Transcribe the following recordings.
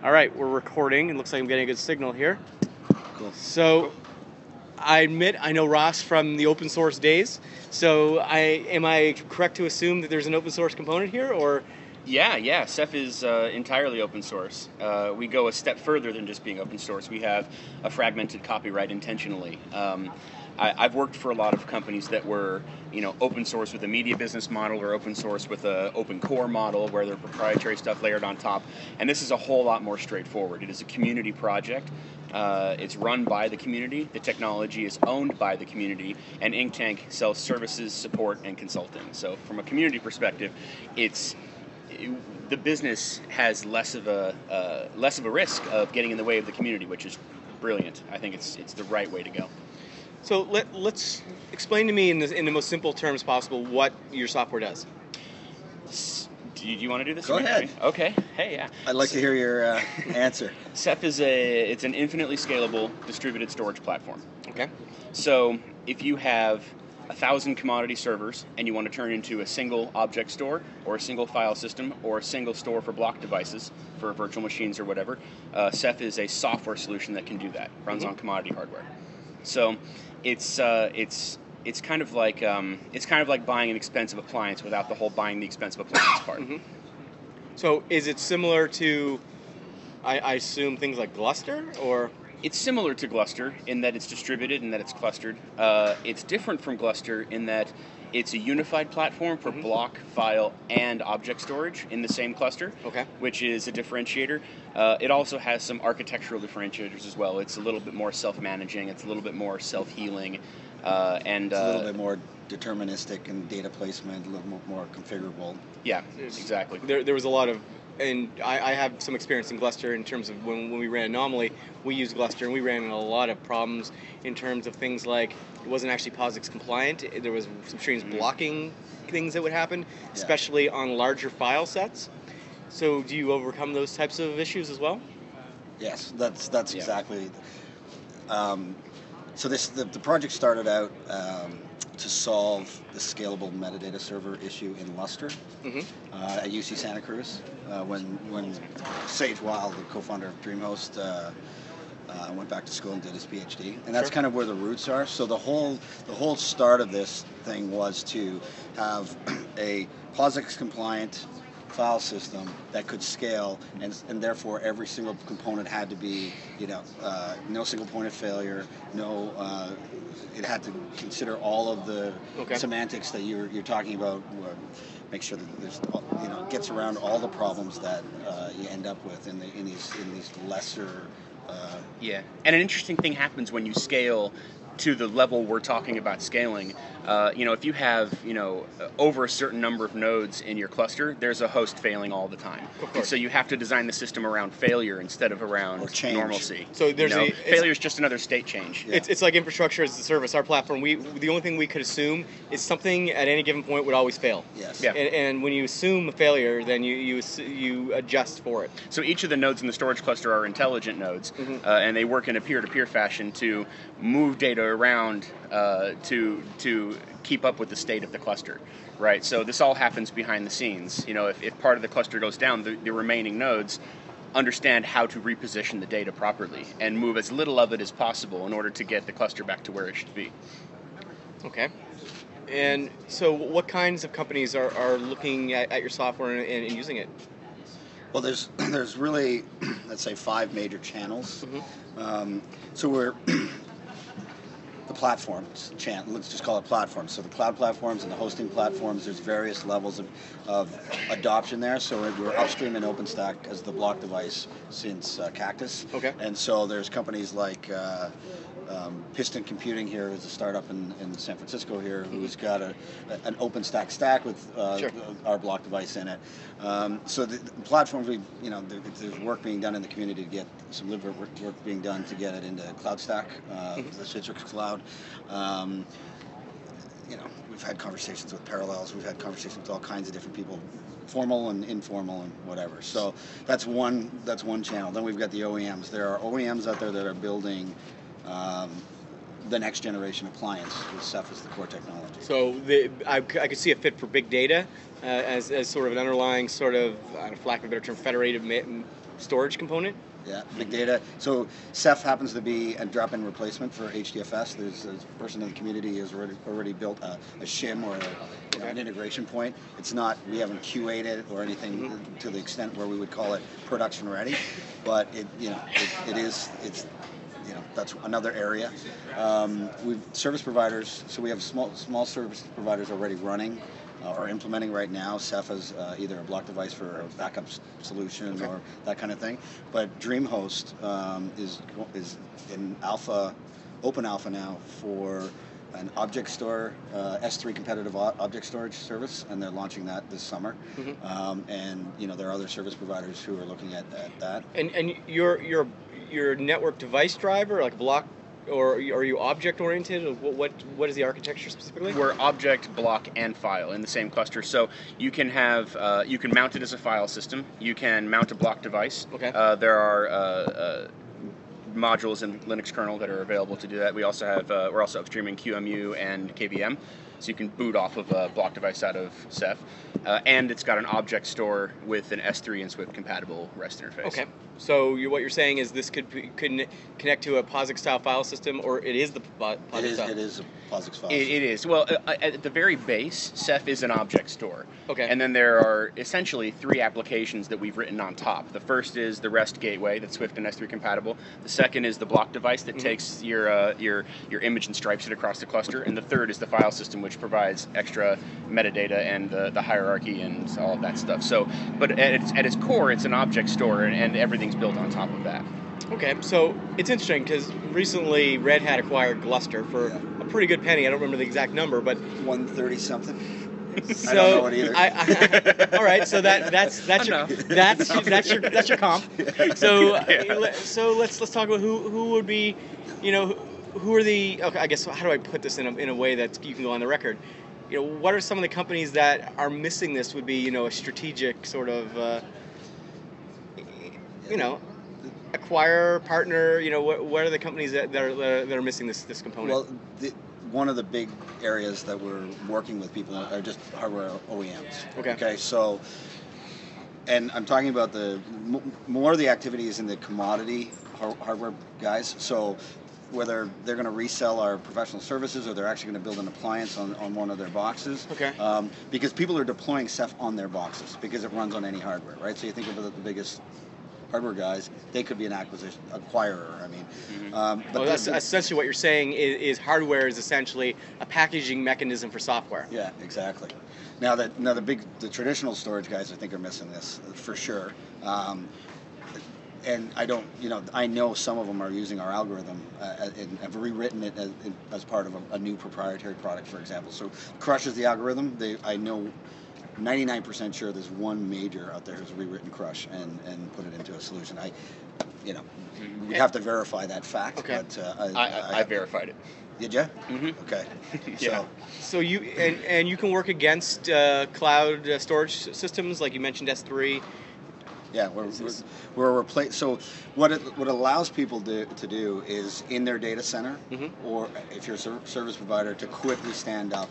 All right, we're recording. It looks like I'm getting a good signal here. Cool. So, I admit I know Ross from the open source days. So, am I correct to assume that there's an open source component here, or? Yeah. Ceph is entirely open source. We go a step further than just being open source. We have a fragmented copyright intentionally. I've worked for a lot of companies that were, open source with a media business model or open source with a open core model where their proprietary stuff layered on top. And this is a whole lot more straightforward. It is a community project. It's run by the community. The technology is owned by the community, and Inktank sells services, support, and consulting. So from a community perspective, the business has less of a risk of getting in the way of the community, which is brilliant. I think it's the right way to go. So let's explain to me in the most simple terms possible what your software does. Do you want to do this? Go ahead. Okay. Hey, yeah. I'd like to hear your answer. Ceph is it's an infinitely scalable distributed storage platform. Okay. So if you have 1,000 commodity servers and you want to turn into a single object store or a single file system or a single store for block devices for virtual machines or whatever, Ceph is a software solution that can do that. Runs on commodity hardware. So it's kind of like buying an expensive appliance without the whole buying the expensive appliance part. Mm-hmm. So is it similar to, I assume, things like Gluster, or? It's similar to Gluster in that it's distributed and that it's clustered. It's different from Gluster in that it's a unified platform for block, file, and object storage in the same cluster, which is a differentiator. It also has some architectural differentiators as well. It's a little bit more self-managing. It's a little bit more self-healing. And it's a little bit more deterministic in data placement, a little more configurable. Yeah, exactly. There was a lot of, and I have some experience in Gluster in terms of when we ran Anomaly, we used Gluster and we ran into a lot of problems in terms of things like it wasn't actually POSIX compliant. There was some strange blocking things that would happen, especially on larger file sets. So do you overcome those types of issues as well? Yes, that's exactly. So the project started out to solve the scalable metadata server issue in Lustre at UC Santa Cruz when Sage Weil, the co-founder of DreamHost, went back to school and did his PhD, and that's kind of where the roots are. So the whole start of this thing was to have a POSIX compliant file system that could scale, and therefore every single component had to be, no single point of failure, it had to consider all of the semantics that you're talking about, make sure that there's, gets around all the problems that you end up with in these lesser. And an interesting thing happens when you scale to the level we're talking about scaling. If you have, over a certain number of nodes in your cluster, there's a host failing all the time. And so you have to design the system around failure instead of around normalcy. So there's failure is just another state change. Yeah. It's like infrastructure as a service. Our platform, the only thing we could assume is something at any given point would always fail. Yes. Yeah. And when you assume a failure, then you adjust for it. So each of the nodes in the storage cluster are intelligent nodes, and they work in a peer-to-peer fashion to move data around to keep up with the state of the cluster, right? So this all happens behind the scenes. If part of the cluster goes down, the remaining nodes understand how to reposition the data properly and move as little of it as possible in order to get the cluster back to where it should be. Okay. And so what kinds of companies are looking at your software and using it? Well, there's really, let's say, 5 major channels. So we're the platforms channel. Let's just call it platforms. So the cloud platforms and the hosting platforms. There's various levels of adoption there. So we're upstream in OpenStack as the block device since Cactus. And so there's companies like Piston Computing here is a startup in San Francisco here who's got an OpenStack stack with our block device in it. So the platforms, there's work being done in the community to get some live work being done to get it into CloudStack, the Citrix Cloud. We've had conversations with Parallels. We've had conversations with all kinds of different people, formal and informal and whatever. So that's one channel. Then we've got the OEMs. There are OEMs out there that are building the next generation appliance with Ceph as the core technology. So I could see a fit for big data as sort of an underlying sort of, for lack of a better term, federated storage component. Yeah, big data. So Ceph happens to be a drop-in replacement for HDFS. There's a person in the community who has already built a shim or an integration point. It's not, we haven't QA'd it or anything to the extent where we would call it production ready, but it's that's another area. We've service providers, so we have small service providers already running or implementing right now. Ceph is either a block device for a backup solution or that kind of thing. But DreamHost is in open alpha now for an object store, S3 competitive object storage service, and they're launching that this summer. And there are other service providers who are looking at that. And your network device driver, like block, or are you object oriented? What is the architecture specifically? We're object, block, and file in the same cluster. So you can have you can mount it as a file system. You can mount a block device. Okay. There are modules in Linux kernel that are available to do that. We also have we're also upstreaming QEMU and KVM, so you can boot off of a block device out of Ceph, and it's got an object store with an S3 and Swift compatible REST interface. Okay. So what you're saying is this could connect to a POSIX style file system, or it is the POSIX style? It is a POSIX file system. It is. Well, at the very base, Ceph is an object store. Okay. And then there are essentially 3 applications that we've written on top. The first is the REST gateway that's Swift and S3 compatible. The second is the block device that takes your image and stripes it across the cluster. And the third is the file system, which provides extra metadata and the hierarchy and all of that stuff. So, but at its core, it's an object store, and everything's built on top of that. Okay, so it's interesting because recently Red Hat acquired Gluster for a pretty good penny. I don't remember the exact number, but 130 something. So, I don't know it either. all right, so that's your comp. So let's talk about who would be, who are the, okay, I guess, how do I put this in a way that you can go on the record? What are some of the companies that are missing this? Would be a strategic sort of acquire, partner. What are the companies that are missing this component? Well, one of the big areas that we're working with people are just hardware OEMs. Okay. So, and I'm talking about more of the activities in the commodity hardware guys. So, whether they're going to resell our professional services or they're actually going to build an appliance on one of their boxes. Okay. Because people are deploying Ceph on their boxes because it runs on any hardware, right? So you think about the biggest hardware guys, they could be an acquirer. I mean, but that's essentially what you're saying is hardware is essentially a packaging mechanism for software. Yeah, exactly. Now the traditional storage guys, I think, are missing this for sure. And I know some of them are using our algorithm and have rewritten it as part of a new proprietary product, for example. So Crush is the algorithm. I know 99% sure there's one major out there who's rewritten Crush and put it into a solution. We have to verify that fact. Okay. But I verified it. Did you? Mm-hmm. Okay. Yeah. So you and you can work against cloud storage systems like you mentioned S3. Yeah, we're replace. So what allows people to do is in their data center, or if you're a service provider, to quickly stand up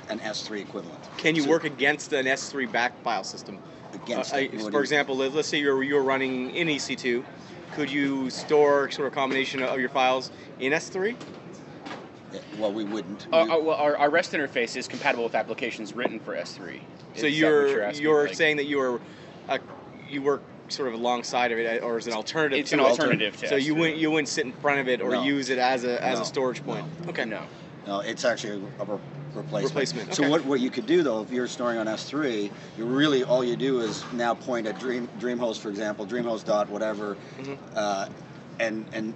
an S3 equivalent. Can you work against an S3 back file system? Against for example, let's say you're running in EC2. Could you store sort of a combination of your files in S3? Yeah, well, we wouldn't. Our REST interface is compatible with applications written for S3. So you're saying that you work sort of alongside of it, or is it an alternative? It's an alternative to So S3. you wouldn't sit in front of it or use it as a storage point. No. Okay. No, it's actually a replacement. Okay. So what you could do though, if you're storing on S3, all you do is now point at DreamHost, for example, DreamHost dot whatever, and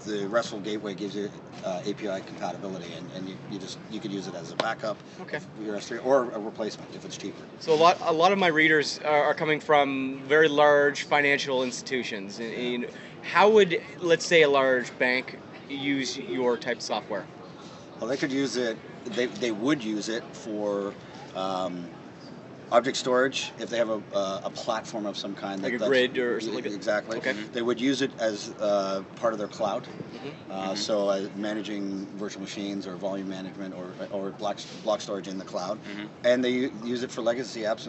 the RESTful gateway gives you API compatibility, and you could use it as a backup for your S3 or a replacement if it's cheaper. So a lot of my readers are coming from very large financial institutions. And how would, let's say, a large bank use your type of software? Well, they could use it. They would use it for Object storage, if they have a platform of some kind, like a grid or something like that. Exactly. Okay. They would use it as part of their cloud. So managing virtual machines or volume management or block storage in the cloud, and they use it for legacy apps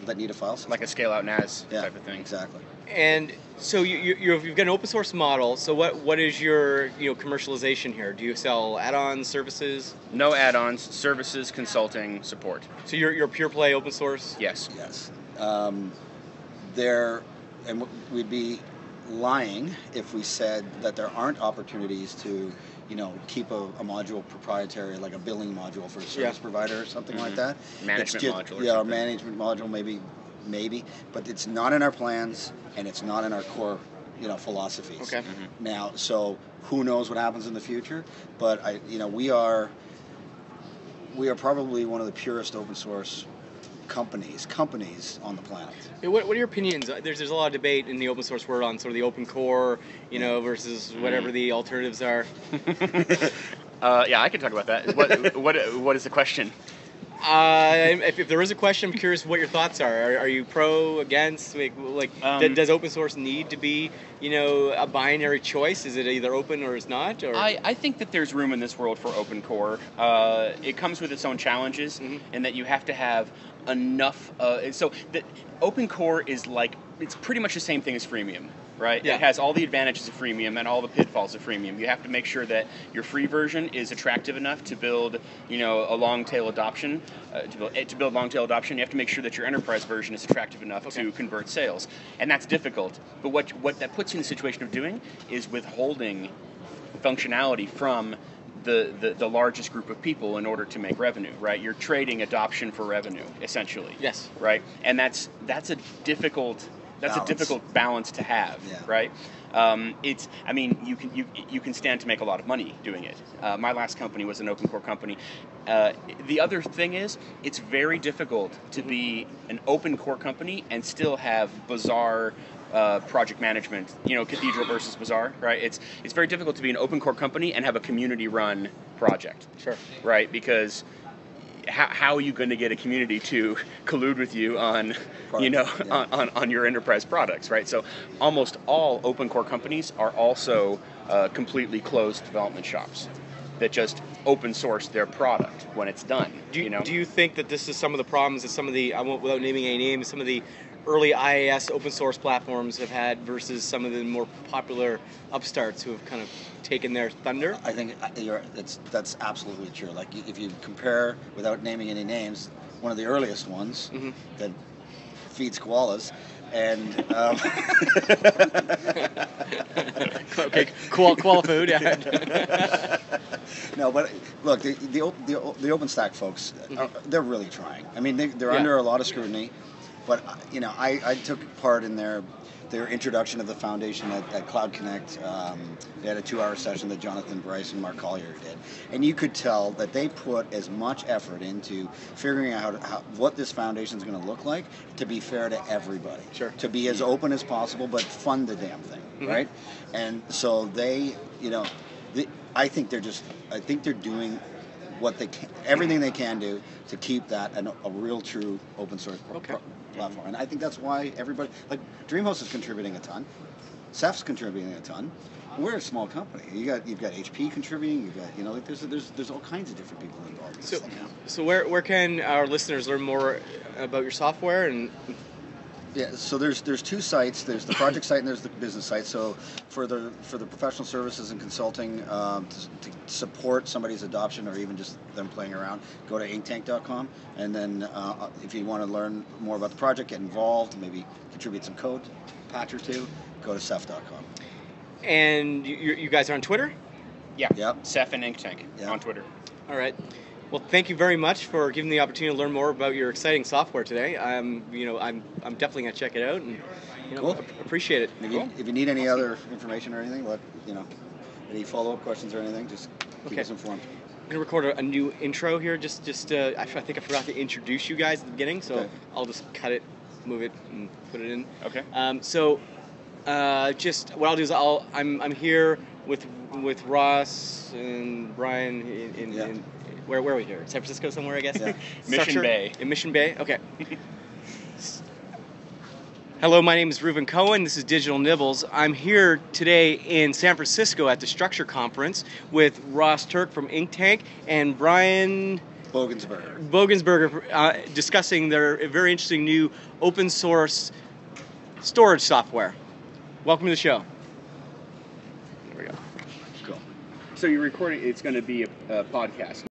that need a file system. Like a scale out NAS type of thing. Exactly. And so you've got an open source model. So what is your commercialization here? Do you sell add-ons, services? No add-ons, services, consulting, support. So you're pure play open source? Yes. Yes. We'd be lying if we said that there aren't opportunities to, keep a module proprietary, like a billing module for a service provider or something like that. Management module. Or yeah, something. a management module maybe, but it's not in our plans and it's not in our core, philosophies. Okay. Now, so who knows what happens in the future? But we are probably one of the purest open source companies on the planet. What are your opinions? There's a lot of debate in the open source world on sort of the open core, versus whatever the alternatives are. Yeah, I can talk about that. What is the question? If there is a question, I'm curious what your thoughts are. Are you pro, against? Does open source need to be, a binary choice? Is it either open or is not? Or? I think that there's room in this world for open core. It comes with its own challenges, in that you have to have enough. So the open core is it's pretty much the same thing as freemium. Right? Yeah. It has all the advantages of freemium and all the pitfalls of freemium. You have to make sure that your free version is attractive enough to build, a long tail adoption. To build long tail adoption, you have to make sure that your enterprise version is attractive enough to convert sales, and that's difficult. But what that puts you in the situation of doing is withholding functionality from the largest group of people in order to make revenue. Right? You're trading adoption for revenue, essentially. Yes. Right? And that's a difficult. That's a difficult balance to have, right? You can stand to make a lot of money doing it. My last company was an open core company. The other thing is, it's very difficult to be an open core company and still have bizarre project management. Cathedral versus Bazaar, right? It's very difficult to be an open core company and have a community run project. Sure. Right? Because how are you going to get a community to collude with you on, on your enterprise products, right? So almost all open core companies are also completely closed development shops that just open source their product when it's done. Do you think that this is some of the problems that some of the, without naming any names, some of the early IaaS open source platforms have had versus some of the more popular upstarts who have kind of taken their thunder? I think that's absolutely true. Like if you compare, without naming any names, one of the earliest ones that feeds koalas, and okay, koala food. Yeah. No, but look, the OpenStack folks, they're really trying. I mean, they're under a lot of scrutiny. But I took part in their introduction of the foundation at Cloud Connect. They had a 2-hour session that Jonathan Bryce and Mark Collier did, and you could tell that they put as much effort into figuring out what this foundation is going to look like to be fair to everybody. Sure. To be as open as possible, but fund the damn thing, right? And so I think they're doing what they can, everything they can do to keep that a real true open source platform. And I think that's why everybody, like DreamHost is contributing a ton, Ceph's contributing a ton. We're a small company. You've got HP contributing. You've got there's all kinds of different people involved in this thing now. So where can our listeners learn more about your software and? Yeah, so there's two sites. There's the project site and there's the business site. So for the professional services and consulting to support somebody's adoption or even just them playing around, go to inktank.com. And then if you want to learn more about the project, get involved, maybe contribute some code, patch or two, go to ceph.com. And you guys are on Twitter? Yeah. Yep. Ceph and Inktank on Twitter. All right. Well, thank you very much for giving me the opportunity to learn more about your exciting software today. I'm definitely gonna check it out and Cool. Appreciate it. If you need any other information or anything, any follow-up questions or anything, just keep us informed. I'm gonna record a new intro here. I think I forgot to introduce you guys at the beginning, so I'll just cut it, move it, and put it in. Okay. Just what I'll do is I'm here with Ross and Brian Where are we here? San Francisco somewhere, I guess? Yeah. Mission Bay. In Mission Bay? Okay. Hello, my name is Reuven Cohen. This is Digital Nibbles. I'm here today in San Francisco at the Structure Conference with Ross Turk from Inktank and Brian Bogensberger discussing their very interesting new open source storage software. Welcome to the show. There we go. Cool. So you're recording, it's going to be a podcast.